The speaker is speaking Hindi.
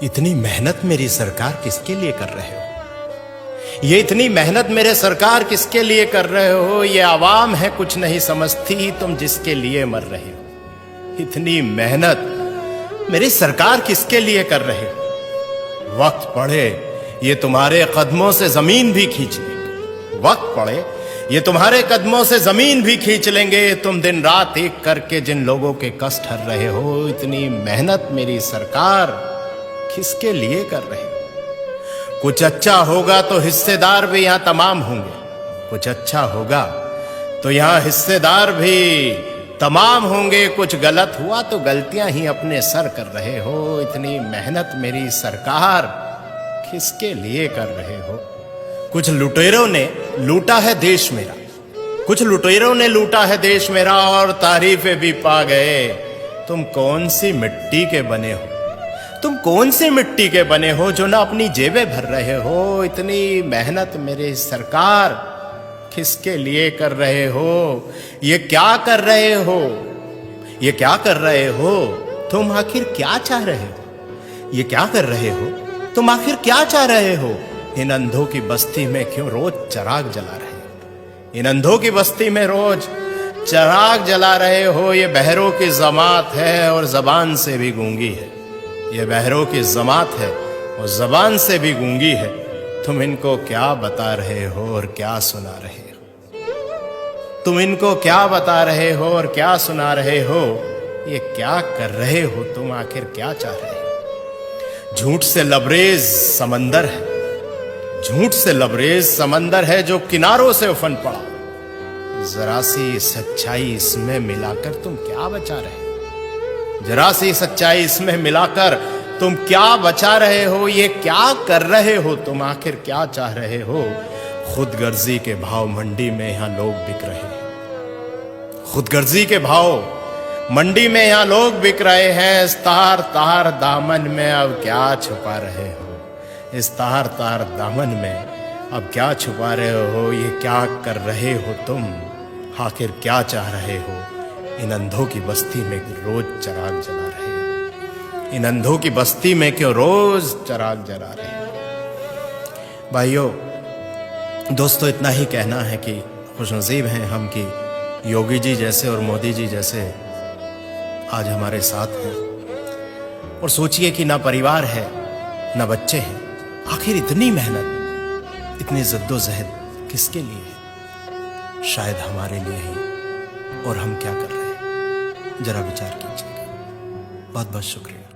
इतनी मेहनत मेरी सरकार किसके लिए कर रहे हो? ये इतनी मेहनत मेरे सरकार किसके लिए कर रहे हो? ये आवाम है कुछ नहीं समझती, तुम जिसके लिए मर रहे हो। इतनी मेहनत मेरी सरकार किसके लिए कर रहे हो? वक्त पड़े ये तुम्हारे कदमों से जमीन भी खींच लेंगे। वक्त पड़े ये तुम्हारे कदमों से जमीन भी खींच लेंगे। तुम दिन रात एक करके जिन लोगों के कष्ट हर रहे हो, इतनी मेहनत मेरी सरकार किसके लिए कर रहे हो? कुछ अच्छा होगा तो हिस्सेदार भी यहां तमाम होंगे। कुछ अच्छा होगा तो यहां हिस्सेदार भी तमाम होंगे। कुछ गलत हुआ तो गलतियां ही अपने सर कर रहे हो। इतनी मेहनत मेरी सरकार किसके लिए कर रहे हो? कुछ लुटेरों ने लूटा है देश मेरा, कुछ लुटेरों ने लूटा है देश मेरा और तारीफें भी पा गए। तुम कौन सी मिट्टी के बने हो? तुम कौन सी मिट्टी के बने हो जो ना अपनी जेबें भर रहे हो? इतनी मेहनत मेरे सरकार किसके लिए कर रहे हो? ये क्या कर रहे हो? ये क्या कर रहे हो? तुम आखिर क्या चाह रहे हो? ये क्या कर रहे हो? तुम आखिर क्या चाह रहे हो? इन अंधों की बस्ती में क्यों रोज चिराग जला रहे हो? इन अंधों की बस्ती में रोज चिराग जला रहे हो। ये बहरों की जमात है और जबान से भी गूंगी है। ये बहरों की जमात है और जबान से भी गूंगी है। तुम इनको क्या बता रहे हो और क्या सुना रहे हो? तुम इनको क्या बता रहे हो और क्या सुना रहे हो? ये क्या कर रहे हो? तुम आखिर क्या चाह रहे हो? झूठ से लबरेज समंदर है, झूठ से लबरेज समंदर है जो किनारों से उफन पड़ा। जरा सी सच्चाई इसमें मिलाकर तुम क्या बचा रहे हो? जरा सी सच्चाई इसमें मिलाकर तुम क्या बचा रहे हो? ये क्या कर रहे हो? तुम आखिर क्या चाह रहे हो? खुदगर्जी के भाव मंडी में यहां लोग बिक रहे हैं। खुदगर्जी के भाव मंडी में यहां लोग बिक रहे हैं। इस तार तार दामन में अब क्या छुपा रहे हो? इस तार तार दामन में अब क्या छुपा रहे हो? ये क्या कर रहे हो तुम? आखिर क्या चाह रहे हो? इन अंधों की बस्ती में रोज चिराग जला रहे हो। इन अंधों की बस्ती में क्यों रोज चिराग जला रहे हो? भाइयों दोस्तों, इतना ही कहना है कि खुशनसीब हैं हम कि योगी जी जैसे और मोदी जी जैसे आज हमारे साथ हैं। और सोचिए कि ना परिवार है ना बच्चे हैं। आखिर इतनी मेहनत, इतनी जद्दोजहद किसके लिए है? शायद हमारे लिए ही। और हम क्या कर रहे हैं जरा विचार कीजिएगा। बहुत बहुत शुक्रिया।